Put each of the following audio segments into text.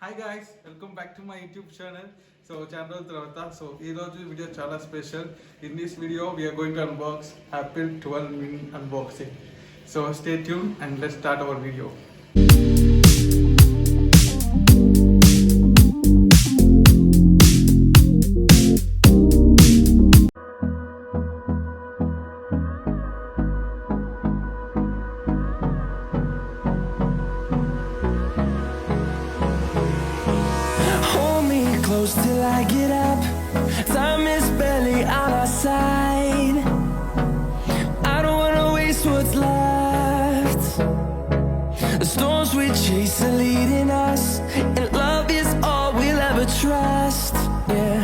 Hi guys, welcome back to my YouTube channel. So చాలా రోజుల తర్వాత ఈరోజు వీడియో చాలా special. In this video we're going to unbox Apple 12 mini unboxing. So stay tune and let's start our video. Till I get up, time is barely on our side. I don't wanna waste what's left. The storms we chase are leading us, and love is all we'll ever trust. Yeah,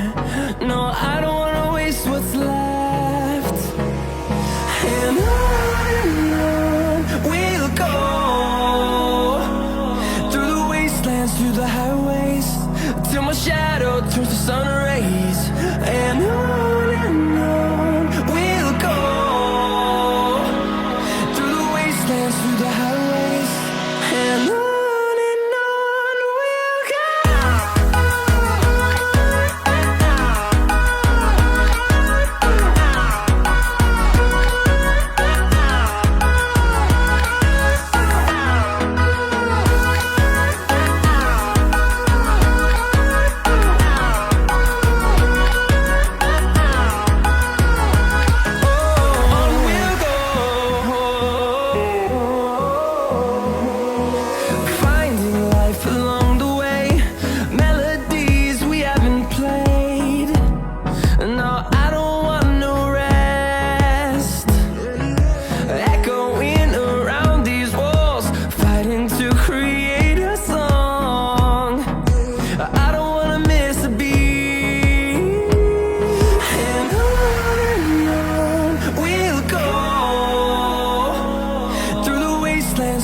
no, I don't wanna waste what's left. And on we'll go, through the wastelands, through the highways, till my shadow turns to sun rays. And on we'll go, through the wastelands, through the highways. And on we'll go.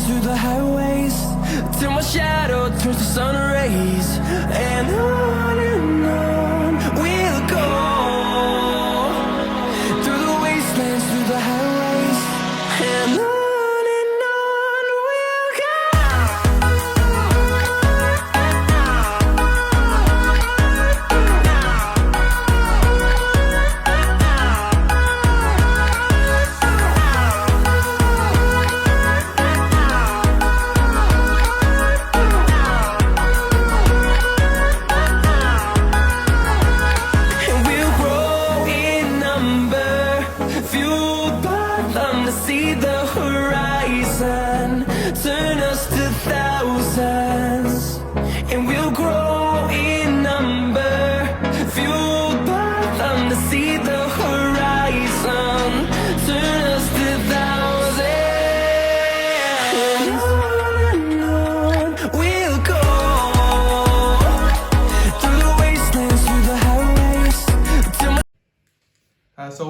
Through the highways, till my shadow turns to sun rays. And on we'll go, through the wastelands, through the highways. And on we'll go. See the horizon, turn us to thousands, and we'll grow in number, fueled by them. To see the horizon, turn us to thousands, and on we'll go, through the wastelands, through the highways, till my so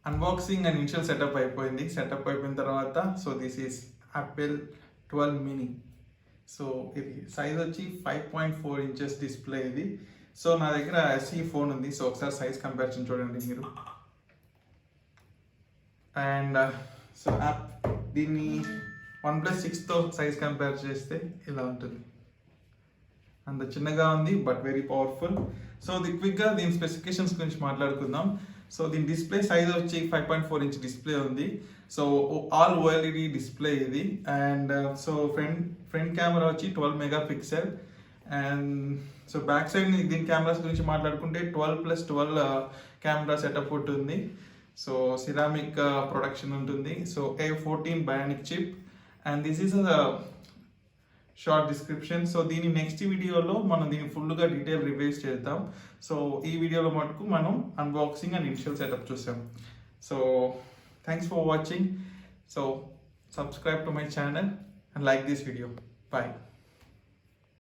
unboxing and initial setup అయిపోయింది. Setup అయిపోయిన తర్వాత so this is Apple 12 mini. So ఇది size వచ్చి 5.4 inches display ఇది. So నా దగ్గర SE phone ఉంది. So ఒకసారి సైజ్ కంపారిజన్ చూడండి మీరు. అండ్ సో యాప్ దీన్ని OnePlus 6తో సైజ్ కంపేర్ చేస్తే ఇలా ఉంటుంది. అంత చిన్నగా ఉంది బట్ వెరీ పవర్ఫుల్. సో క్విక్గా దీని స్పెసిఫికేషన్స్ గురించి మాట్లాడుకుందాం. సో దీని డిస్ప్లే సైజ్ వచ్చి 5.4 inch డిస్ప్లే ఉంది. సో ఆల్ OLED డిస్ప్లే ఇది. అండ్ సో ఫ్రంట్ కెమెరా వచ్చి 12 megapixel. And so back side దీని కెమెరాస్ గురించి మాట్లాడుకుంటే 12+12 కెమెరా సెటప్ ఉంటుంది. సో సిరామిక్ ప్రొడక్షన్ ఉంటుంది. So A14 Bionic chip. And this is short description. So దీని next వీడియోలో మనం దీన్ని ఫుల్గా డీటెయిల్ రివ్యూస్ చేద్దాం. సో ఈ వీడియోలో మటుకు మనం అన్బాక్సింగ్ అండ్ ఇనిషియల్ సెటప్ చూసాం. So thanks for watching. So subscribe to my channel and like this video. Bye.